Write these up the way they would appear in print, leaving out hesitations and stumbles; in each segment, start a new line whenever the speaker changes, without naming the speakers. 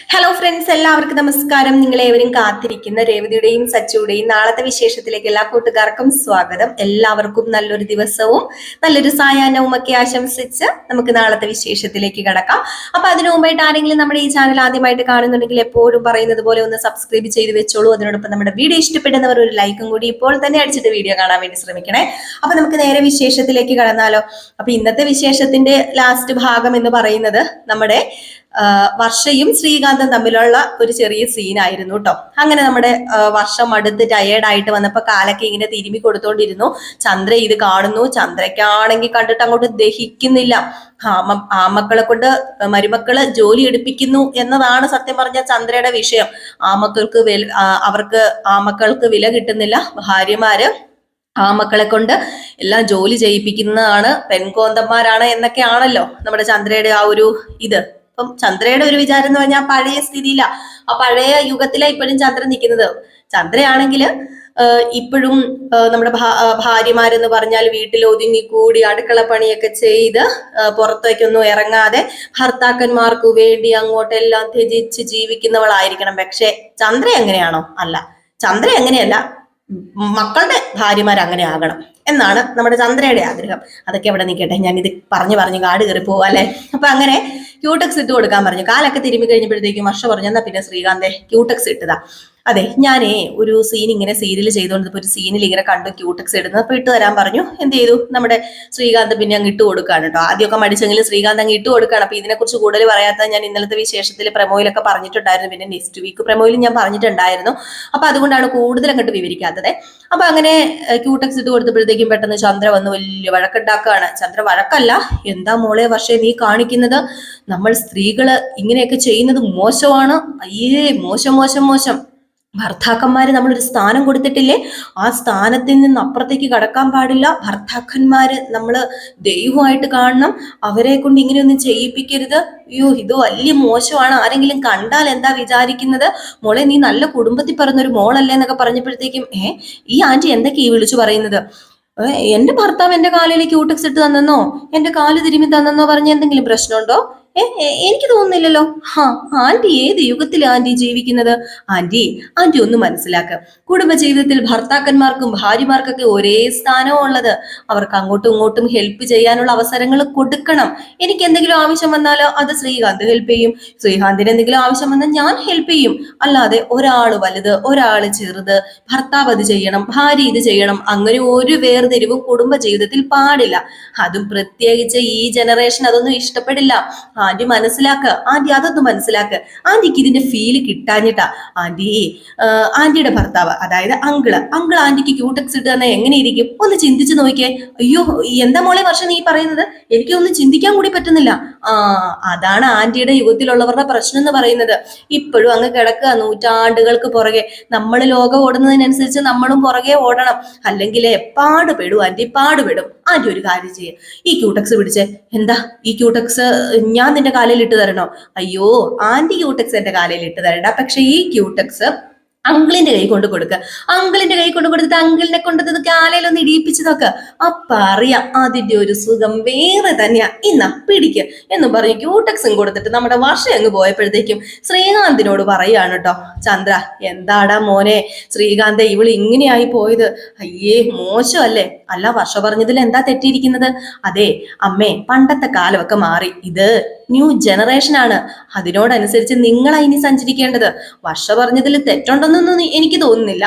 Hello friends, എല്ലാവർക്കും നമസ്കാരം. നിങ്ങളേവരും കാത്തിരിക്കുന്ന രേവതിയുടെയും സച്ചുയുടെയും നാളത്തെ വിശേഷത്തിലേക്ക് എല്ലാ കൂട്ടുകാർക്കും സ്വാഗതം. എല്ലാവർക്കും നല്ലൊരു ദിവസവും നല്ലൊരു സായാഹ്നവും ഒക്കെ ആശംസിച്ച് നമുക്ക് നാളത്തെ വിശേഷത്തിലേക്ക് കടക്കാം. അപ്പൊ അതിനു മുമ്പായിട്ട് ആരെങ്കിലും നമ്മുടെ ഈ ചാനൽ ആദ്യമായിട്ട് കാണുന്നുണ്ടെങ്കിൽ എപ്പോഴും പറയുന്നത് പോലെ ഒന്ന് സബ്സ്ക്രൈബ് ചെയ്ത് വെച്ചോളൂ. അതിനോടൊപ്പം നമ്മുടെ വീഡിയോ ഇഷ്ടപ്പെടുന്നവർ ഒരു ലൈക്കും കൂടി ഇപ്പോൾ തന്നെ അടിച്ചിട്ട് വീഡിയോ കാണാൻ വേണ്ടി ശ്രമിക്കണേ. അപ്പൊ നമുക്ക് നേരെ വിശേഷത്തിലേക്ക് കടന്നാലോ. അപ്പൊ ഇന്നത്തെ വിശേഷത്തിന്റെ ലാസ്റ്റ് ഭാഗം എന്ന് പറയുന്നത് നമ്മുടെ വർഷയും ശ്രീകാന്തും തമ്മിലുള്ള ഒരു ചെറിയ സീനായിരുന്നു കേട്ടോ. അങ്ങനെ നമ്മുടെ വർഷം അടുത്ത് ടയേർഡായിട്ട് വന്നപ്പോ കാലൊക്കെ ഇങ്ങനെ തിരുമ്മി കൊടുത്തോണ്ടിരുന്നു. ചന്ദ്ര ഇത് കാണുന്നു. ചന്ദ്രയ്ക്കാണെങ്കിൽ കണ്ടിട്ട് അങ്ങോട്ട് ദഹിക്കുന്നില്ല. ആമക്കളെ കൊണ്ട് മരുമക്കള് ജോലി എടുപ്പിക്കുന്നു എന്നതാണ് സത്യം പറഞ്ഞ ചന്ദ്രയുടെ വിഷയം. അവർക്ക് ആമക്കൾക്ക് വില കിട്ടുന്നില്ല. ഭാര്യമാര് ആമക്കളെ കൊണ്ട് എല്ലാം ജോലി ചെയ്യിപ്പിക്കുന്നതാണ്, പെൺകോന്തന്മാരാണ് എന്നൊക്കെയാണല്ലോ നമ്മുടെ ചന്ദ്രയുടെ ആ ഒരു ഇത്. അപ്പം ചന്ദ്രയുടെ ഒരു വിചാരം എന്ന് പറഞ്ഞാൽ പഴയ സ്ഥിതിയില, ആ പഴയ യുഗത്തിലാണ് ഇപ്പോഴും ചന്ദ്ര നിൽക്കുന്നത്. ചന്ദ്രയാണെങ്കിൽ ഇപ്പോഴും നമ്മുടെ ഭാര്യമാരെന്ന് പറഞ്ഞാൽ വീട്ടിൽ ഒതുങ്ങിക്കൂടി അടുക്കള പണിയൊക്കെ ചെയ്ത് പുറത്തേക്കൊന്നും ഇറങ്ങാതെ ഭർത്താക്കന്മാർക്ക് വേണ്ടി അങ്ങോട്ടെല്ലാം ത്യജിച്ച് ജീവിക്കുന്നവളായിരിക്കണം. പക്ഷെ ചന്ദ്ര എങ്ങനെയാണോ? അല്ല, ചന്ദ്ര എങ്ങനെയല്ല, മക്കളുടെ ഭാര്യമാർ അങ്ങനെ ആകണം എന്നാണ് നമ്മുടെ ചന്ദ്രയുടെ ആഗ്രഹം. അതൊക്കെ എവിടെ നിൽക്കട്ടെ, ഞാനിത് പറഞ്ഞു കാട് കയറി പോവാ അല്ലെ. അപ്പൊ അങ്ങനെ ക്യൂടെക്സ് ഇട്ട് കൊടുക്കാൻ പറഞ്ഞു. കാലൊക്കെ തിരുമ്പി കഴിഞ്ഞപ്പോഴത്തേക്കും വർഷ പറഞ്ഞു, എന്നാ പിന്നെ ശ്രീകാന്തെ ക്യൂടെക്സ് ഇട്ടതാ. അതെ, ഞാനേ ഒരു സീൻ ഇങ്ങനെ സീരിയൽ ചെയ്തുകൊണ്ടിരുന്നപ്പോൾ ഒരു സീനിൽ ഇങ്ങനെ കണ്ടു ക്യൂടെക്സ് ഇടുന്നത്. അപ്പൊ ഇട്ട് തരാൻ പറഞ്ഞു. എന്ത് ചെയ്തു, നമ്മുടെ ശ്രീകാന്ത് പിന്നെ അങ്ങ് ഇട്ട് കൊടുക്കാണ് കേട്ടോ. ആദ്യമൊക്കെ മടിച്ചെങ്കിലും ശ്രീകാന്ത് അങ്ങ് ഇട്ട് കൊടുക്കുകയാണ്. അപ്പൊ ഇതിനെക്കുറിച്ച് കൂടുതൽ പറയാത്ത ഞാൻ ഇന്നലത്തെ വിശേഷത്തിൽ പ്രമോയിലൊക്കെ പറഞ്ഞിട്ടുണ്ടായിരുന്നു, പിന്നെ നെക്സ്റ്റ് വീക്ക് പ്രമോയിലും ഞാൻ പറഞ്ഞിട്ടുണ്ടായിരുന്നു. അപ്പൊ അതുകൊണ്ടാണ് കൂടുതൽ അങ്ങോട്ട് വിവരിക്കാത്തത്. അപ്പൊ അങ്ങനെ ക്യൂടെക്സ് ഇട്ട് കൊടുത്തപ്പോഴത്തേക്കും പെട്ടെന്ന് ചന്ദ്ര വന്ന് വലിയ വഴക്കുണ്ടാക്കുകയാണ്. ചന്ദ്ര വഴക്കല്ല, എന്താ മോളെ വർഷേ നീ കാണിക്കുന്നത്? നമ്മൾ സ്ത്രീകള് ഇങ്ങനെയൊക്കെ ചെയ്യുന്നത് മോശമാണ്. അയ്യേ, മോശം മോശം മോശം. ഭർത്താക്കന്മാര് നമ്മളൊരു സ്ഥാനം കൊടുത്തിട്ടില്ലേ, ആ സ്ഥാനത്തിൽ നിന്ന് അപ്പുറത്തേക്ക് കടക്കാൻ പാടില്ല. ഭർത്താക്കന്മാര് നമ്മള് ദൈവമായിട്ട് കാണണം, അവരെ കൊണ്ട് ഇങ്ങനെയൊന്നും ചെയ്യിപ്പിക്കരുത്. അയ്യോ, ഇത് വലിയ മോശമാണ്. ആരെങ്കിലും കണ്ടാൽ എന്താ വിചാരിക്കുന്നത്? മോളെ, നീ നല്ല കുടുംബത്തിൽ പറഞ്ഞൊരു മോളല്ലേ എന്നൊക്കെ പറഞ്ഞപ്പോഴത്തേക്കും ഈ ആന്റി എന്തൊക്കെ ഈ വിളിച്ചു പറയുന്നത്? എന്റെ ഭർത്താവ് എന്റെ കാലിലേക്ക് ക്യൂടെക്സ് ഇട്ട് തന്നെന്നോ എന്റെ കാല് തിരുമ്മി തന്നെന്നോ പറഞ്ഞ എന്തെങ്കിലും പ്രശ്നമുണ്ടോ? എനിക്ക് തോന്നുന്നില്ലല്ലോ. ആന്റി ഏത് യുഗത്തിലാണ് ആന്റി ജീവിക്കുന്നത്? ആന്റി ഒന്ന് മനസ്സിലാക്കുക. കുടുംബജീവിതത്തിൽ ഭർത്താക്കന്മാർക്കും ഭാര്യമാർക്കൊക്കെ ഒരേ സ്ഥാനവും ഉള്ളത്. അവർക്ക് അങ്ങോട്ടും ഇങ്ങോട്ടും ഹെൽപ്പ് ചെയ്യാനുള്ള അവസരങ്ങൾ കൊടുക്കണം. എനിക്ക് എന്തെങ്കിലും ആവശ്യം വന്നാലോ അത് ശ്രീകാന്ത് ഹെൽപ്പ് ചെയ്യും, ശ്രീകാന്തിന് എന്തെങ്കിലും ആവശ്യം വന്നാൽ ഞാൻ ഹെൽപ്പ് ചെയ്യും. അല്ലാതെ ഒരാള് വലുത് ഒരാള് ചെറുത്, ഭർത്താവ് അത് ചെയ്യണം ഭാര്യ ഇത് ചെയ്യണം, അങ്ങനെ ഒരു വേർതിരിവും കുടുംബജീവിതത്തിൽ പാടില്ല. അതും പ്രത്യേകിച്ച് ഈ ജനറേഷൻ അതൊന്നും ഇഷ്ടപ്പെടില്ല. ആന്റി മനസ്സിലാക്കുക, ആന്റി അതൊന്നും മനസ്സിലാക്കുക. ആന്റിക്ക് ഇതിന്റെ ഫീല് കിട്ടാഞ്ഞിട്ടാ. ആന്റിയുടെ ഭർത്താവ്, അതായത് അങ്കിള് ആന്റിക്ക് ക്യൂടെക്സ് ഇട്ട് തന്നെ എങ്ങനെ ഇരിക്കും? ഒന്ന് ചിന്തിച്ചു നോക്കിയേ. അയ്യോ, എന്താ മോളെ വർഷം നീ പറയുന്നത്? എനിക്കൊന്നും ചിന്തിക്കാൻ കൂടി പറ്റുന്നില്ല. അതാണ് ആന്റിയുടെ യുഗത്തിലുള്ളവരുടെ പ്രശ്നം എന്ന് പറയുന്നത്. ഇപ്പോഴും അങ്ങ് കിടക്കുക നൂറ്റാണ്ടുകൾക്ക് പുറകെ. നമ്മൾ ലോകം ഓടുന്നതിനനുസരിച്ച് നമ്മളും പുറകെ ഓടണം, അല്ലെങ്കിൽ പാടുപെടും ആന്റി, പാടുപെടും. ആന്റി ഒരു കാര്യം ചെയ്യ, ഈ ക്യൂടെക്സ് പിടിച്ചേ. എന്താ ഈ ക്യൂടെക്സ് ഞാൻ നിന്റെ കാലിൽ ഇട്ട് തരണോ? അയ്യോ, ആന്റി ക്യൂടെക്സ് എന്റെ കാലിൽ ഇട്ട് തരണ്ട, പക്ഷെ ഈ ക്യൂടെക്സ് അങ്കിളിന്റെ കൈ കൊണ്ട് കൊടുക്കുക. അങ്കിളിന്റെ കൈ കൊണ്ട് കൊടുത്തിട്ട് അങ്കിളിനെ കൊണ്ടത് കാലയിലൊന്ന് ഇടിയിപ്പിച്ച് നോക്കുക. അപ്പൊ അറിയാം അതിന്റെ ഒരു സുഖം വേറെ തന്നെയാ. ഇന്നാ പിടിക്കുക എന്ന് പറഞ്ഞ് ക്യൂടെക്സും കൊടുത്തിട്ട് നമ്മുടെ വർഷം അങ്ങ് പോയപ്പോഴത്തേക്കും ശ്രീകാന്തിനോട് പറയാണ് കേട്ടോ ചന്ദ്ര, എന്താടാ മോനെ ശ്രീകാന്തെ ഇവള് ഇങ്ങനെയായി പോയത്? അയ്യേ, മോശമല്ലേ? അല്ല, വർഷ പറഞ്ഞതിൽ എന്താ തെറ്റിയിരിക്കുന്നത്? അതെ അമ്മേ, പണ്ടത്തെ കാലമൊക്കെ മാറി, ഇത് ന്യൂ ജനറേഷൻ ആണ്. അതിനോടനുസരിച്ച് നിങ്ങളാ ഇനി സഞ്ചരിക്കേണ്ടത്. വർഷ പറഞ്ഞതിൽ തെറ്റുണ്ടെന്നൊന്നും എനിക്ക് തോന്നുന്നില്ല.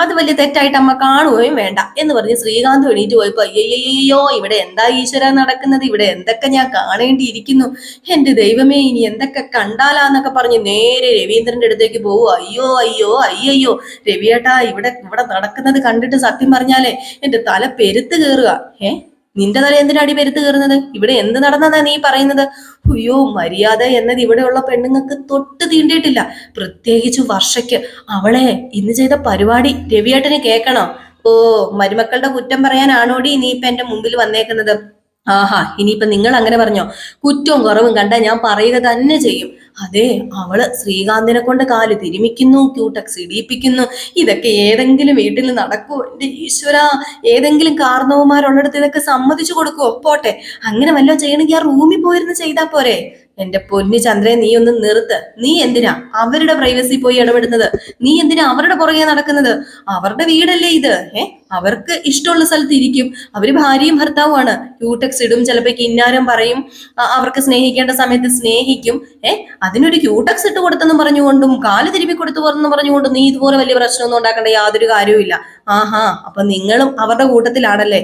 അത് വലിയ തെറ്റായിട്ട് അമ്മ കാണുകയും വേണ്ട എന്ന് പറഞ്ഞ് ശ്രീകാന്ത് എണീറ്റ് പോയപ്പോ അയ്യോ, ഇവിടെ എന്താ ഈശ്വര നടക്കുന്നത്? ഇവിടെ എന്തൊക്കെ ഞാൻ കാണേണ്ടിയിരിക്കുന്നു? എന്റെ ദൈവമേ, ഇനി എന്തൊക്കെ കണ്ടാലാന്നൊക്കെ പറഞ്ഞ് നേരെ രവീന്ദ്രന്റെ അടുത്തേക്ക് പോവൂ. അയ്യോ രവിയേട്ടാ, ഇവിടെ നടക്കുന്നത് കണ്ടിട്ട് സത്യം പറഞ്ഞാലേ എന്റെ തല പെരുത്ത് കയറുക. നിന്റെ തല എന്തിനാടി പെരുത്ത് കയറുന്നത്? ഇവിടെ എന്ത് നടന്നതാ നീ പറയുന്നത്? അയ്യോ, മര്യാദ എന്നത് ഇവിടെയുള്ള പെണ്ണുങ്ങൾക്ക് തൊട്ട് തീണ്ടിയിട്ടില്ല, പ്രത്യേകിച്ച് വർഷയ്ക്ക്. അവളെ ഇന്ന് ചെയ്ത പരിപാടി രവിയേട്ടന് കേൾക്കണോ? മരുമക്കളുടെ കുറ്റം പറയാനാണോടി നീ ഇപ്പൊ എന്റെ മുമ്പിൽ വന്നേക്കുന്നത്? ഇനിയിപ്പൊ നിങ്ങൾ അങ്ങനെ പറഞ്ഞോ? കുറ്റവും കുറവും കണ്ട ഞാൻ പറയുക തന്നെ ചെയ്യും. അതെ, അവള് ശ്രീകാന്തിനെ കൊണ്ട് കാല് തിരുമിക്കുന്നു, ക്യൂടെക്സ് ഇടിയിപ്പിക്കുന്നു. ഇതൊക്കെ ഏതെങ്കിലും വീട്ടിൽ നടക്കുവോ? എന്റെ ഈശ്വര, ഏതെങ്കിലും കാരണവന്മാരുള്ളിടത്ത് ഇതൊക്കെ സമ്മതിച്ചു കൊടുക്കുവോ? പോട്ടെ, അങ്ങനെ വല്ലോ ചെയ്യണമെങ്കിൽ ആ റൂമിൽ പോയിരുന്ന് ചെയ്താ പോരെ? എന്റെ പൊന്നു ചന്ദ്രൻ, നീ ഒന്ന് നിർത്ത്. നീ എന്തിനാ അവരുടെ പ്രൈവസി പോയി ഇടപെടുന്നത്? നീ എന്തിനാ അവരുടെ പുറകെ നടക്കുന്നത്? അവരുടെ വീടല്ലേ ഇത്? അവർക്ക് ഇഷ്ടമുള്ള സ്ഥലത്ത് ഇരിക്കും. അവര് ഭാര്യയും ഭർത്താവുമാണ്. ക്യൂടെക്സ് ഇടും, ചിലപ്പോ കിന്നാരം പറയും, അവർക്ക് സ്നേഹിക്കേണ്ട സമയത്ത് സ്നേഹിക്കും. അതിനൊരു ക്യൂടെക്സ് ഇട്ട് കൊടുത്തെന്ന് പറഞ്ഞുകൊണ്ടും കാല് തിരുമ്പി കൊടുത്തു എന്ന് പറഞ്ഞുകൊണ്ടും നീ ഇതുപോലെ വലിയ പ്രശ്നമൊന്നും ഉണ്ടാക്കേണ്ട യാതൊരു കാര്യവും ഇല്ല. ആഹാ, അപ്പൊ നിങ്ങളും അവരുടെ കൂട്ടത്തിലാണല്ലേ?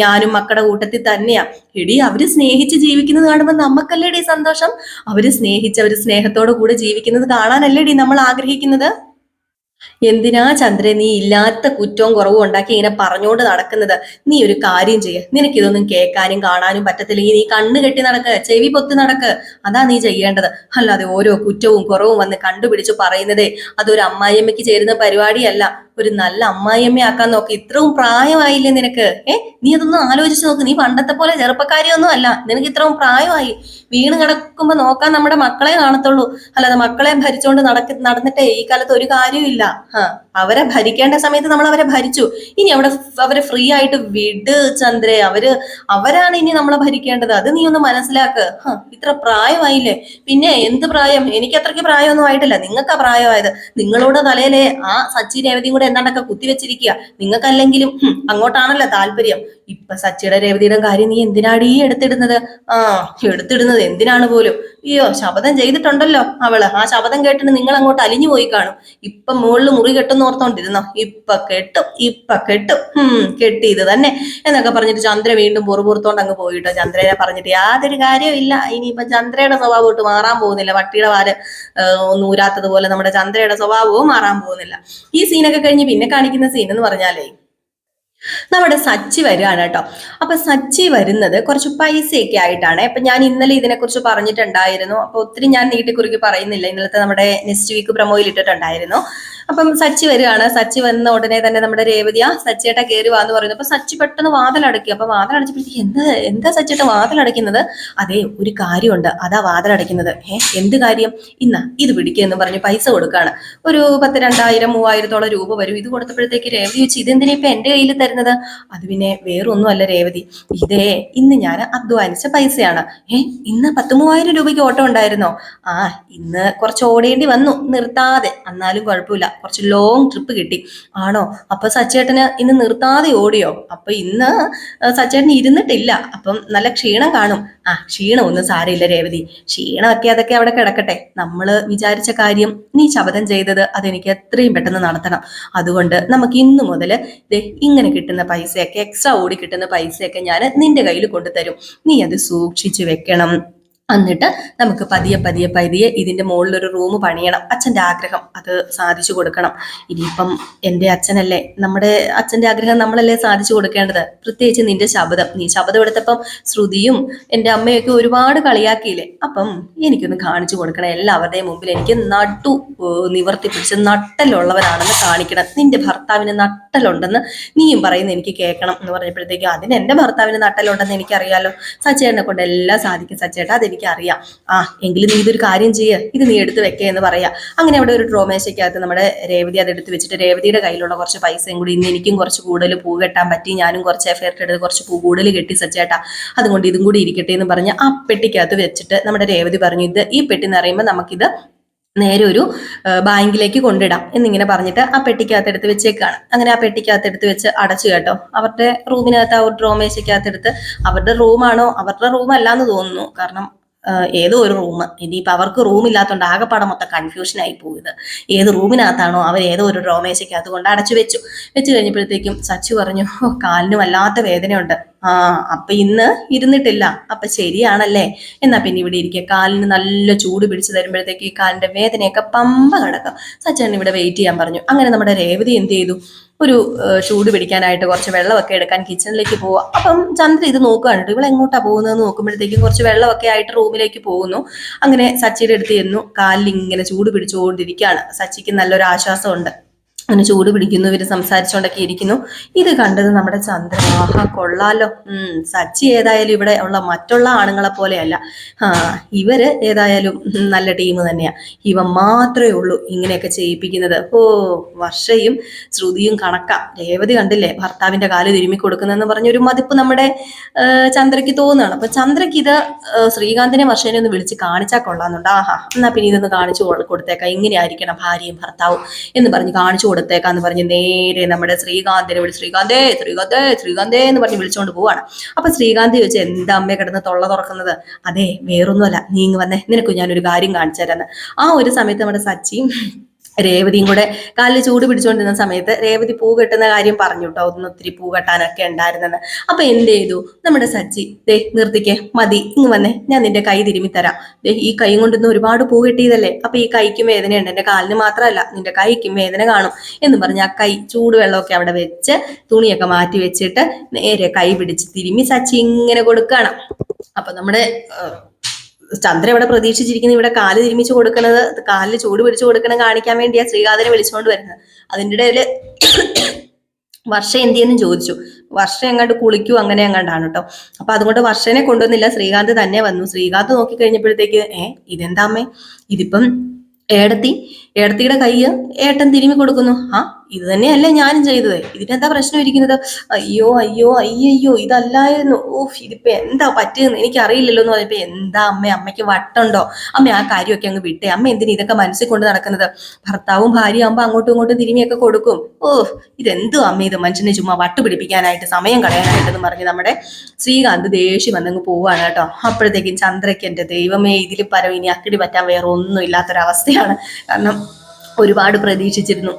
ഞാനും മക്കളുടെ കൂട്ടത്തിൽ തന്നെയാ. എടി, അവര് സ്നേഹിച്ച് ജീവിക്കുന്നത് കാണുമ്പോൾ നമുക്കല്ലേടി സന്തോഷം? അവര് സ്നേഹിച്ച് അവര് സ്നേഹത്തോടു കൂടെ ജീവിക്കുന്നത് കാണാനല്ലേടി നമ്മൾ ആഗ്രഹിക്കുന്നത്? എന്തിനാ ചന്ദ്ര നീ ഇല്ലാത്ത കുറ്റവും കുറവും ഉണ്ടാക്കി ഇങ്ങനെ പറഞ്ഞുകൊണ്ട് നടക്കുന്നത്? നീ ഒരു കാര്യം ചെയ്യ, നിനക്കിതൊന്നും കേൾക്കാനും കാണാനും പറ്റത്തില്ലെങ്കിൽ നീ കണ്ണ് കെട്ടി നടക്ക്, ചെവി പൊത്തി നടക്ക്. അതാ നീ ചെയ്യേണ്ടത്. അല്ലാതെ ഓരോ കുറ്റവും കുറവും വന്ന് കണ്ടുപിടിച്ച് പറയുന്നതേ അതൊരു അമ്മായിയമ്മയ്ക്ക് ചേരുന്ന പരിപാടിയല്ല. ഒരു നല്ല അമ്മായിയമ്മയാക്കാൻ നോക്ക്. ഇത്രയും പ്രായമായില്ലേ നിനക്ക്? നീ അതൊന്നും ആലോചിച്ച് നോക്ക്. നീ പണ്ടത്തെ പോലെ ചെറുപ്പക്കാരിയൊന്നും അല്ല. നിനക്ക് ഇത്രയും പ്രായമായി. വീണ് കിടക്കുമ്പോ നോക്കാൻ നമ്മുടെ മക്കളെ കാണത്തുള്ളൂ. അല്ലാതെ മക്കളെ ഭരിച്ചുകൊണ്ട് നടന്നിട്ടേ ഈ കാലത്ത് ഒരു കാര്യവും ഇല്ല. അവരെ ഭരിക്കേണ്ട സമയത്ത് നമ്മൾ അവരെ ഭരിച്ചു. ഇനി അവരെ ഫ്രീ ആയിട്ട് വിട് ചന്ദ്രേ. അവരാണ് ഇനി നമ്മളെ ഭരിക്കേണ്ടത്. അത് നീ ഒന്ന് മനസ്സിലാക്ക്. ഇത്ര പ്രായമായില്ലേ? പിന്നെ എന്ത് പ്രായം? എനിക്ക് അത്രയ്ക്ക് പ്രായമൊന്നും ആയിട്ടില്ല. നിങ്ങൾക്കാ പ്രായമായത്. നിങ്ങളോട് തലയിലെ ആ സച്ചി രേവതിയും കൂടെ എന്താണ്ടൊക്കെ കുത്തിവെച്ചിരിക്കുക. നിങ്ങൾക്കല്ലെങ്കിലും അങ്ങോട്ടാണല്ലോ താല്പര്യം. ഇപ്പൊ സച്ചിയുടെ രേവതിയുടെ കാര്യം നീ എന്തിനാടി എടുത്തിടുന്നത്? എടുത്തിടുന്നത് എന്തിനാണ് പോലും? അയ്യോ, ശപഥം ചെയ്തിട്ടുണ്ടല്ലോ അവള്. ആ ശപഥം കേട്ടിട്ട് നിങ്ങൾ അങ്ങോട്ട് അലിഞ്ഞു പോയി കാണും. ഇപ്പൊ മുകളിൽ മുറി കെട്ടുന്ന ഓർത്തോണ്ടിരുന്നോ? ഇപ്പൊ കെട്ടും കെട്ടിയത് തന്നെ എന്നൊക്കെ പറഞ്ഞിട്ട് ചന്ദ്ര വീണ്ടും പൊറുപുറത്തോണ്ട് അങ്ങ് പോയിട്ടോ. ചന്ദ്രനെ പറഞ്ഞിട്ട് യാതൊരു കാര്യവും ഇല്ല. ഇനിയിപ്പൊ ചന്ദ്രയുടെ സ്വഭാവം ഇട്ട് മാറാൻ പോകുന്നില്ല. വട്ടിയുടെ വാല് ഒന്നും ഊരാത്തതുപോലെ നമ്മുടെ ചന്ദ്രയുടെ സ്വഭാവവും മാറാൻ പോകുന്നില്ല. ഈ സീനൊക്കെ കഴിഞ്ഞ് പിന്നെ കാണിക്കുന്ന സീൻ എന്ന് പറഞ്ഞാലേ നമ്മുടെ സച്ചി വരികയാണ് കേട്ടോ. അപ്പൊ സച്ചി വരുന്നത് കുറച്ച് പൈസയൊക്കെ ആയിട്ടാണ്. അപ്പൊ ഞാൻ ഇന്നലെ ഇതിനെക്കുറിച്ച് പറഞ്ഞിട്ടുണ്ടായിരുന്നു. അപ്പൊ ഒത്തിരി ഞാൻ നീട്ടിക്കുറുക്കി പറയുന്നില്ല. ഇന്നലത്തെ നമ്മുടെ നെക്സ്റ്റ് വീക്ക് പ്രൊമോയിൽ ഇട്ടിട്ടുണ്ടായിരുന്നു. അപ്പം സച്ചി വരികയാണ്. സച്ചി വന്ന ഉടനെ തന്നെ നമ്മുടെ രേവതിയ സച്ചിയേട്ട കയറി വാന്ന് പറയുന്നു. അപ്പൊ സച്ചി പെട്ടെന്ന് വാതിലടക്കി. അപ്പൊ വാതിലടച്ചപ്പോഴത്തേക്ക് എന്താ സച്ചിയേട്ട വാതിലടയ്ക്കുന്നത്? അതേ, ഒരു കാര്യമുണ്ട്, അതാ വാതിലടയ്ക്കുന്നത്. എന്ത് കാര്യം? ഇത് പിടിക്കുമെന്ന് പറഞ്ഞ് പൈസ കൊടുക്കാണ്. ഒരു 10, 2000, 3000 രൂപ വരും. ഇത് കൊടുത്തപ്പോഴത്തേക്ക് രേവതി വെച്ച് ഇതെന്തിനാ ഇപ്പൊ എന്റെ കയ്യിൽ തരുന്നത്? അത് പിന്നെ വേറൊന്നും അല്ല രേവതി, ഇന്ന് ഞാൻ അധ്വാനിച്ച പൈസയാണ്. ഇന്ന് 10-3000 രൂപയ്ക്ക് ഓട്ടം ഉണ്ടായിരുന്നോ? ഇന്ന് കുറച്ച് ഓടേണ്ടി വന്നു നിർത്താതെ. എന്നാലും കുഴപ്പമില്ല, കുറച്ച് ലോങ് ട്രിപ്പ് കിട്ടി. ആണോ? അപ്പൊ സച്ചേട്ടന് ഇന്ന് നിർത്താതെ ഓടിയോ? അപ്പൊ ഇന്ന് സച്ചേട്ടന് ഇരുന്നിട്ടില്ല. അപ്പം നല്ല ക്ഷീണം കാണും. ക്ഷീണം ഒന്നും സാരമില്ല രേവതി. ക്ഷീണമൊക്കെ അതൊക്കെ അവിടെ കിടക്കട്ടെ. നമ്മള് വിചാരിച്ച കാര്യം, നീ ശപഥം ചെയ്തത് അതെനിക്ക് എത്രയും പെട്ടെന്ന് നടത്തണം. അതുകൊണ്ട് നമുക്ക് ഇന്നു മുതൽ ഇങ്ങനെ കിട്ടുന്ന പൈസയൊക്കെ, എക്സ്ട്രാ ഓടി കിട്ടുന്ന പൈസയൊക്കെ ഞാൻ നിന്റെ കയ്യിൽ കൊണ്ടുതരും. നീ അത് സൂക്ഷിച്ചു വെക്കണം. എന്നിട്ട് നമുക്ക് പതിയെ ഇതിന്റെ മുകളിലൊരു റൂം പണിയണം. അച്ഛന്റെ ആഗ്രഹം അത് സാധിച്ചു കൊടുക്കണം. ഇനിയിപ്പം എൻ്റെ അച്ഛനല്ലേ, നമ്മുടെ അച്ഛന്റെ ആഗ്രഹം നമ്മളല്ലേ സാധിച്ചു കൊടുക്കേണ്ടത്. പ്രത്യേകിച്ച് നിന്റെ ശബ്ദം. നീ ശബ്ദം എടുത്തപ്പം ശ്രുതിയും എൻ്റെ അമ്മയൊക്കെ ഒരുപാട് കളിയാക്കിയില്ലേ? അപ്പം എനിക്കൊന്ന് കാണിച്ചു കൊടുക്കണം. എല്ലാവരുടെയും മുമ്പിൽ എനിക്ക് നിവർത്തി പിടിച്ച് നട്ടലുള്ളവരാണെന്ന് കാണിക്കണം. നിന്റെ ഭർത്താവിന് നട്ടലുണ്ടെന്ന് നീയും പറയുന്നത് എനിക്ക് കേൾക്കണം എന്ന് പറഞ്ഞപ്പോഴത്തേക്കും, അതിന് എൻ്റെ ഭർത്താവിന് നട്ടലുണ്ടെന്ന് എനിക്കറിയാലോ. സച്ചേട്ടനെ കൊണ്ട് എല്ലാം സാധിക്കും സച്ചേട്ടാ, അതെനിക്കറിയാം. എങ്കിലും നീ ഇതൊരു കാര്യം ചെയ്യ്, ഇത് നീ എടുത്ത് വെക്കേ എന്ന് പറയാ. അങ്ങനെ അവിടെ ഒരു ഡ്രോമേശയ്ക്കകത്ത് നമ്മുടെ രേവതി അത് എടുത്ത് വെച്ചിട്ട് രേവതിയുടെ കയ്യിലുള്ള കുറച്ച് പൈസയും കൂടി, ഇന്ന് എനിക്കും കുറച്ച് കൂടുതൽ പൂ കെട്ടാൻ പറ്റി, ഞാനും കുറച്ച് എഫേർട്ട് എടുത്ത് കുറച്ച് പൂ കൂടുതൽ കെട്ടി സച്ചേട്ടാ, അതുകൊണ്ട് ഇതും കൂടി ഇരിക്കട്ടെ എന്ന് പറഞ്ഞ് ആ പെട്ടിക്കകത്ത് വെച്ചിട്ട് നമ്മുടെ രേവതി പറഞ്ഞു, ഈ പെട്ടി എന്ന് പറയുമ്പോൾ നമുക്കിത് നേരെ ഒരു ബാങ്കിലേക്ക് കൊണ്ടിടാം എന്നിങ്ങനെ പറഞ്ഞിട്ട് ആ പെട്ടിക്കകത്ത് എടുത്ത് വെച്ചേക്കാണ്. അങ്ങനെ ആ പെട്ടിക്കകത്ത് എടുത്ത് വെച്ച് അടച്ചു കേട്ടോ. അവരുടെ റൂമിനകത്ത് ആ ഒരു ഡ്രോമേശയ്ക്കകത്ത് എടുത്ത്, അവരുടെ റൂമാണോ അവരുടെ റൂം അല്ലാന്ന് തോന്നുന്നു, കാരണം ഏതോ ഒരു റൂം. ഇനിയിപ്പോൾ അവർക്ക് റൂമില്ലാത്തതുകൊണ്ട് ആകെപ്പാടെ മൊത്തം കൺഫ്യൂഷൻ ആയി പോയത്. ഏത് റൂമിനകത്താണോ അവർ ഏതോ ഒരു ഡ്രോമേശയ്ക്കകത്ത് കൊണ്ട് അടച്ചു വെച്ചു കഴിഞ്ഞപ്പോഴത്തേക്കും സച്ചു പറഞ്ഞു, കാലിന് വല്ലാത്ത വേദനയുണ്ട്. അപ്പൊ ഇന്ന് ഇരുന്നിട്ടില്ല. അപ്പൊ ശരിയാണല്ലേ, എന്നാ പിന്നെ ഇവിടെ ഇരിക്കുക. കാലിന് നല്ല ചൂട് പിടിച്ചു തരുമ്പോഴത്തേക്ക് ഈ കാലിന്റെ വേദനയൊക്കെ പമ്പ കിടക്കും. സച്ചേട്ടൻ ഇവിടെ വെയിറ്റ് ചെയ്യാൻ പറഞ്ഞു. അങ്ങനെ നമ്മുടെ രേവതി എന്ത് ചെയ്തു, ഒരു ചൂട് പിടിക്കാനായിട്ട് കുറച്ച് വെള്ളമൊക്കെ എടുക്കാൻ കിച്ചണിലേക്ക് പോവുക. അപ്പം ചന്ദ്ര ഇത് നോക്കുകയാണ്, ഇവിടെ എങ്ങോട്ടാ പോകുന്നതെന്ന് നോക്കുമ്പോഴത്തേക്കും കുറച്ച് വെള്ളമൊക്കെ ആയിട്ട് റൂമിലേക്ക് പോകുന്നു. അങ്ങനെ സച്ചിയുടെ അടുത്ത് ചെന്നു. കാലിൽ ഇങ്ങനെ ചൂട് പിടിച്ചുകൊണ്ടിരിക്കുകയാണ്. സച്ചിക്ക് നല്ലൊരു ആശ്വാസമുണ്ട്. അങ്ങനെ ചൂട് പിടിക്കുന്നു, ഇവര് സംസാരിച്ചുകൊണ്ടൊക്കെ ഇരിക്കുന്നു. ഇത് കണ്ടത് നമ്മുടെ ചന്ദ്ര, ആഹാ കൊള്ളാലോ, സച്ചി ഏതായാലും ഇവിടെ ഉള്ള മറ്റുള്ള ആണുങ്ങളെ പോലെയല്ല, ഇവര് ഏതായാലും നല്ല ടീം തന്നെയാ, ഇവൻ മാത്രമേ ഉള്ളൂ ഇങ്ങനെയൊക്കെ ചെയ്യിപ്പിക്കുന്നത്. വർഷയും ശ്രുതിയും കണക്കാം. രേവതി കണ്ടില്ലേ ഭർത്താവിന്റെ കാല് തിരുമ്മി കൊടുക്കുന്നെന്ന് പറഞ്ഞൊരു മതിപ്പ് നമ്മുടെ ചന്ദ്രയ്ക്ക് തോന്നുകയാണ്. അപ്പൊ ചന്ദ്രയ്ക്ക് ഇത് ശ്രീകാന്തിനെ വർഷേനെ ഒന്ന് വിളിച്ച് കാണിച്ചാൽ കൊള്ളാന്നുണ്ട്. ആഹാ എന്നാ പിന്നെ ഇതൊന്ന് കാണിച്ചു കൊടുത്തേക്കാം, ഇങ്ങനെ ആയിരിക്കണം ഭാര്യയും ഭർത്താവും എന്ന് പറഞ്ഞ് കാണിച്ചു കൊടുത്തേക്കാന്ന് പറഞ്ഞ് നേരെ നമ്മുടെ ശ്രീകാന്തിനെ വിളിച്ച് ശ്രീകാന്തേ ശ്രീകാന്തേ ശ്രീകാന്തേ എന്ന് പറഞ്ഞ് വിളിച്ചുകൊണ്ട് പോവാണ്. അപ്പൊ ശ്രീകാന്ത് ചോദിച്ചു, എന്താ അമ്മയെ കിടന്ന് തൊള്ള തുറക്കുന്നത്? അതെ വേറൊന്നുമല്ല, നീങ്ങ് വന്നേ, നിനക്ക് ഞാനൊരു കാര്യം കാണിച്ചു തരാന്ന്. ആ ഒരു സമയത്ത് നമ്മുടെ സച്ചിയും രേവതിയും കൂടെ കാലിൽ ചൂട് പിടിച്ചുകൊണ്ടിരുന്ന സമയത്ത് രേവതി പൂ കെട്ടുന്ന കാര്യം പറഞ്ഞു കേട്ടോ, ഒത്തിരി പൂ കെട്ടാനൊക്കെ ഉണ്ടായിരുന്നെന്ന്. അപ്പൊ എന്ത് ചെയ്തു നമ്മുടെ സച്ചി, ദേ നിർത്തിക്കേ, മതി, ഇങ്ങ് വന്നേ, ഞാൻ നിന്റെ കൈ തിരുമ്മി തരാം. ദേ ഈ കൈ കൊണ്ടൊന്ന് ഒരുപാട് പൂ കെട്ടിയതല്ലേ, അപ്പൊ ഈ കൈക്കും വേദനയുണ്ട്, എന്റെ കാലിന് മാത്രമല്ല നിന്റെ കൈക്കും വേദന കാണും എന്ന് പറഞ്ഞ് ആ കൈ ചൂടുവെള്ളമൊക്കെ അവിടെ വെച്ച് തുണിയൊക്കെ മാറ്റി വെച്ചിട്ട് നേരെ കൈ പിടിച്ച് തിരുമ്മി സച്ചി ഇങ്ങനെ കൊടുക്കുകയാണ്. അപ്പൊ നമ്മുടെ ചന്ദ്ര ഇവിടെ പ്രതീക്ഷിച്ചിരിക്കുന്നത് ഇവിടെ കാല് തിരുമിച്ച് കൊടുക്കുന്നത്, കാലിൽ ചൂട് പിടിച്ചു കൊടുക്കണം കാണിക്കാൻ വേണ്ടിയാ ശ്രീകാന്തിനെ വിളിച്ചുകൊണ്ട് വരുന്നത്. അതിൻ്റെ ഇടയില് വർഷ എന്തിയെന്നും ചോദിച്ചു. വർഷ എങ്ങാണ്ട് കുളിക്കൂ അങ്ങനെ എങ്ങാണ്ടാണ് കേട്ടോ. അപ്പൊ അതുകൊണ്ട് വർഷനെ കൊണ്ടുവന്നില്ല, ശ്രീകാന്ത് തന്നെ വന്നു. ശ്രീകാന്ത് നോക്കി കഴിഞ്ഞപ്പോഴത്തേക്ക് ഇതെന്താ അമ്മേ, ഇതിപ്പം ഏടത്തിയുടെ കൈ ഏട്ടൻ തിരുമ്മി കൊടുക്കുന്നു. ഇത് തന്നെയല്ലേ ഞാനും ചെയ്തത്, ഇതിനെന്താ പ്രശ്നം ഇരിക്കുന്നത്? അയ്യോ അയ്യോ അയ്യോ ഇതല്ലായിരുന്നു, ഇതിപ്പോ എന്താ പറ്റിയെന്ന് എനിക്കറിയില്ലല്ലോ എന്ന് പറഞ്ഞപ്പോ, എന്താ അമ്മയ്ക്ക് വട്ടുണ്ടോ? അമ്മ ആ കാര്യമൊക്കെ അങ്ങ് വിട്ടേ, അമ്മ എന്തിനു ഇതൊക്കെ മനസ്സിൽ കൊണ്ട് നടക്കുന്നത്? ഭർത്താവും ഭാര്യയും ആകുമ്പോ അങ്ങോട്ടും ഇങ്ങോട്ടും തിരുമിയൊക്കെ കൊടുക്കും. ഇതെന്തോ അമ്മ, ഇത് മനുഷ്യനെ ചുമ്മാ വട്ട് പിടിപ്പിക്കാനായിട്ട് സമയം കളയാനായിട്ടെന്ന് പറഞ്ഞ് നമ്മുടെ ശ്രീകാന്ത് ദേഷ്യം വന്നങ്ങ് പോവാണ് കേട്ടോ. അപ്പോഴത്തേക്കും ചന്ദ്രയ്ക്ക് എന്റെ ദൈവമേ, ഇതിൽ പരം ഇനി അക്കിടി പറ്റാൻ വേറെ ഒന്നും ഇല്ലാത്തൊരവസ്ഥയാണ്. കാരണം ഒരുപാട് പ്രതീക്ഷിച്ചിരുന്നു.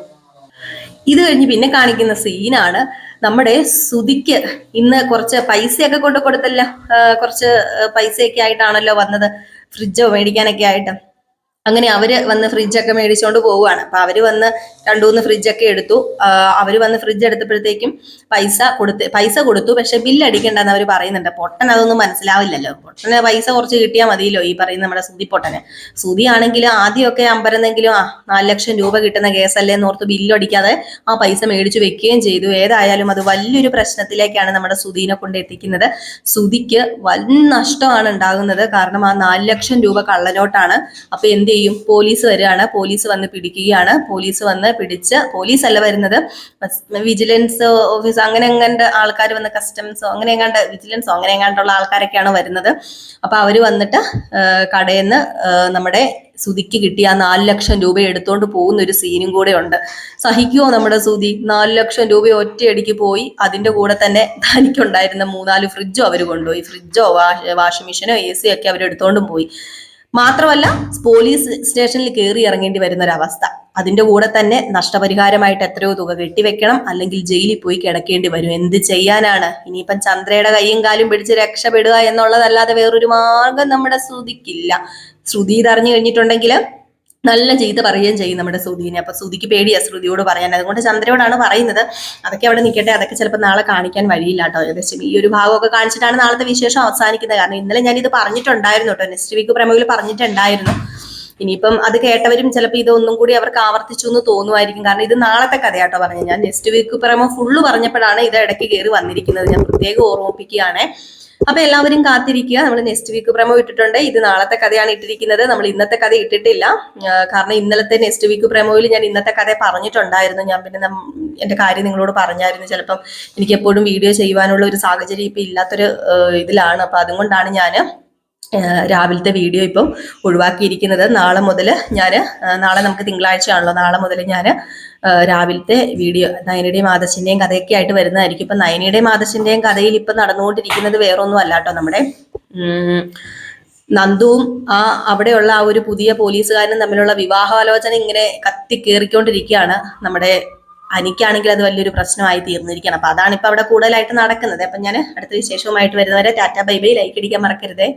ഇത് കഴിഞ്ഞ് പിന്നെ കാണിക്കുന്ന സീനാണ് നമ്മുടെ സുധിക്ക് ഇന്ന് കുറച്ച് പൈസയൊക്കെ കൊണ്ട് കൊടുത്തല്ലോ, കുറച്ച് പൈസയൊക്കെ ആയിട്ടാണല്ലോ വന്നത്, ഫ്രിഡ്ജോ മേടിക്കാനൊക്കെ ആയിട്ട്. അങ്ങനെ അവര് വന്ന് ഫ്രിഡ്ജൊക്കെ മേടിച്ചുകൊണ്ട് പോവുകയാണ്. അപ്പൊ അവര് വന്ന് 2-3 ഫ്രിഡ്ജൊക്കെ എടുത്തു. അവര് വന്ന് ഫ്രിഡ്ജ് എടുത്തപ്പോഴത്തേക്കും പൈസ കൊടുത്തു, പക്ഷെ ബില്ല് അടിക്കണ്ടെന്ന് അവർ പറയുന്നുണ്ട്. പൊട്ടൻ അതൊന്നും മനസ്സിലാവില്ലല്ലോ, പൊട്ടന് പൈസ കുറച്ച് കിട്ടിയാൽ മതിയല്ലോ, ഈ പറയുന്ന നമ്മുടെ സുധി പൊട്ടന്. സുധി ആണെങ്കിൽ ആദ്യമൊക്കെ അമ്പരന്നെങ്കിലും 4 ലക്ഷം രൂപ കിട്ടുന്ന കേസല്ലേ എന്നോർത്ത് ബില്ല് അടിക്കാതെ ആ പൈസ മേടിച്ചു വെക്കുകയും ചെയ്തു. ഏതായാലും അത് വലിയൊരു പ്രശ്നത്തിലേക്കാണ് നമ്മുടെ സുധീനെ കൊണ്ട് എത്തിക്കുന്നത്. സുധിക്ക് വൻ നഷ്ടമാണ് ഉണ്ടാകുന്നത്. കാരണം ആ 4 ലക്ഷം രൂപ കള്ളനോട്ടാണ്. അപ്പൊ എന്ത് ചെയ്യും? പോലീസ് വരികയാണ്, പോലീസ് വന്ന് പിടിക്കുകയാണ്. പോലീസ് വന്ന് പിടിച്ച്, പോലീസ് അല്ല വരുന്നത്, വിജിലൻസ് ഓഫീസ് അങ്ങനെ എങ്ങാണ്ട് ആൾക്കാർ വന്ന്, കസ്റ്റംസോ അങ്ങനെ എങ്ങാണ്ട്, വിജിലൻസോ അങ്ങനെ എങ്ങാണ്ടുള്ള ആൾക്കാരൊക്കെയാണ് വരുന്നത്. അപ്പൊ അവര് വന്നിട്ട് കടയിൽ നിന്ന് നമ്മുടെ സുധിക്ക് കിട്ടിയ 4 ലക്ഷം രൂപ എടുത്തോണ്ട് പോകുന്ന ഒരു സീനും കൂടെ ഉണ്ട്. സഹിക്കുമോ നമ്മുടെ സുധി? 4 ലക്ഷം രൂപ ഒറ്റയടിക്ക് പോയി. അതിന്റെ കൂടെ തന്നെ തനിക്കുണ്ടായിരുന്ന 3-4 ഫ്രിഡ്ജോ അവർ കൊണ്ടുപോയി. ഫ്രിഡ്ജോ വാഷിംഗ് മെഷീനോ AC ഒക്കെ അവർ എടുത്തോണ്ടും പോയി. മാത്രമല്ല പോലീസ് സ്റ്റേഷനിൽ കയറി ഇറങ്ങേണ്ടി വരുന്ന ഒരവസ്ഥ. അതിന്റെ കൂടെ തന്നെ നഷ്ടപരിഹാരമായിട്ട് എത്രയോ തുക കെട്ടിവെക്കണം, അല്ലെങ്കിൽ ജയിലിൽ പോയി കിടക്കേണ്ടി വരും. എന്ത് ചെയ്യാനാണ്? ഇനിയിപ്പം ചന്ദ്രയുടെ കൈയും കാലും പിടിച്ച് രക്ഷപ്പെടുക എന്നുള്ളതല്ലാതെ വേറൊരു മാർഗം നമ്മുടെ ശ്രുതിക്കില്ല. ശ്രുതി ഇതറിഞ്ഞു കഴിഞ്ഞിട്ടുണ്ടെങ്കിൽ നല്ല ചീത്ത പറയുകയും ചെയ്യും നമ്മുടെ ശ്രുതിനെ. അപ്പൊ ശ്രുതിക്ക് പേടിയാ ശ്രുതിയോട് പറയാൻ. അതുകൊണ്ട് ചന്ദ്രയോടാണ് പറയുന്നത്. അതൊക്കെ അവിടെ നിൽക്കട്ടെ, അതൊക്കെ ചിലപ്പോൾ നാളെ കാണിക്കാൻ വഴിയില്ല കേട്ടോ. ഏകദേശം ഈ ഒരു ഭാഗമൊക്കെ കാണിച്ചിട്ടാണ് നാളത്തെ വിശേഷം അവസാനിക്കുന്നത്. കാരണം ഇന്നലെ ഞാൻ ഇത് പറഞ്ഞിട്ടുണ്ടായിരുന്നു കേട്ടോ, നെക്സ്റ്റ് വീക്ക് പ്രമോയിൽ പറഞ്ഞിട്ടുണ്ടായിരുന്നു. ഇനിയിപ്പം അത് കേട്ടവരും ചിലപ്പോൾ ഇതൊന്നും കൂടി അവർക്ക് ആവർത്തിച്ചു എന്ന് തോന്നുമായിരിക്കും. കാരണം ഇത് നാളത്തെ കഥയാട്ടോ പറഞ്ഞു. ഞാൻ നെക്സ്റ്റ് വീക്ക് പ്രമോ ഫുള്ള് പറഞ്ഞപ്പോഴാണ് ഇത് ഇടയ്ക്ക് കയറി വന്നിരിക്കുന്നത്. ഞാൻ പ്രത്യേകം ഓർമ്മിപ്പിക്കുകയാണ്. അപ്പൊ എല്ലാവരും കാത്തിരിക്കുക. നമ്മൾ നെക്സ്റ്റ് വീക്ക് പ്രമോ ഇട്ടിട്ടുണ്ട്. ഇത് നാളത്തെ കഥയാണ് ഇട്ടിരിക്കുന്നത്. നമ്മൾ ഇന്നത്തെ കഥ ഇട്ടിട്ടില്ല. കാരണം ഇന്നലത്തെ നെക്സ്റ്റ് വീക്ക് പ്രമോയിൽ ഞാൻ ഇന്നത്തെ കഥ പറഞ്ഞിട്ടുണ്ടായിരുന്നു. ഞാൻ പിന്നെ എന്റെ കാര്യം നിങ്ങളോട് പറഞ്ഞായിരുന്നു. ചിലപ്പം എനിക്ക് എപ്പോഴും വീഡിയോ ചെയ്യുവാനുള്ള ഒരു സാഹചര്യം ഇപ്പൊ ഇല്ലാത്തൊരു ഇതിലാണ്. അപ്പൊ അതുകൊണ്ടാണ് ഞാൻ രാവിലത്തെ വീഡിയോ ഇപ്പം ഒഴിവാക്കിയിരിക്കുന്നത്. നാളെ മുതൽ നാളെ നമുക്ക് തിങ്കളാഴ്ചയാണല്ലോ, നാളെ മുതൽ ഞാൻ രാവിലത്തെ വീഡിയോ നയനയുടെയും ആദർശിന്റെയും കഥയൊക്കെ ആയിട്ട് വരുന്നതായിരിക്കും. ഇപ്പൊ നയനയുടെയും ആദർശിന്റെയും കഥയിൽ ഇപ്പൊ നടന്നുകൊണ്ടിരിക്കുന്നത് വേറൊന്നും അല്ല കേട്ടോ. നമ്മുടെ നന്ദുവും അവിടെയുള്ള ആ ഒരു പുതിയ പോലീസുകാരനും തമ്മിലുള്ള വിവാഹാലോചന ഇങ്ങനെ കത്തിക്കേറിക്കൊണ്ടിരിക്കുകയാണ്. നമ്മുടെ അനിക്കാണെങ്കിൽ അത് വലിയൊരു പ്രശ്നമായി തീർന്നിരിക്കുകയാണ്. അപ്പൊ അതാണ് ഇപ്പൊ അവിടെ കൂടുതലായിട്ട് നടക്കുന്നത്. അപ്പൊ ഞാൻ അടുത്ത വിശേഷവുമായിട്ട് വരുന്നവരെ ടാറ്റ ബൈ ബൈ. ലൈക്ക് അടിക്കാൻ മറക്കരുതേ.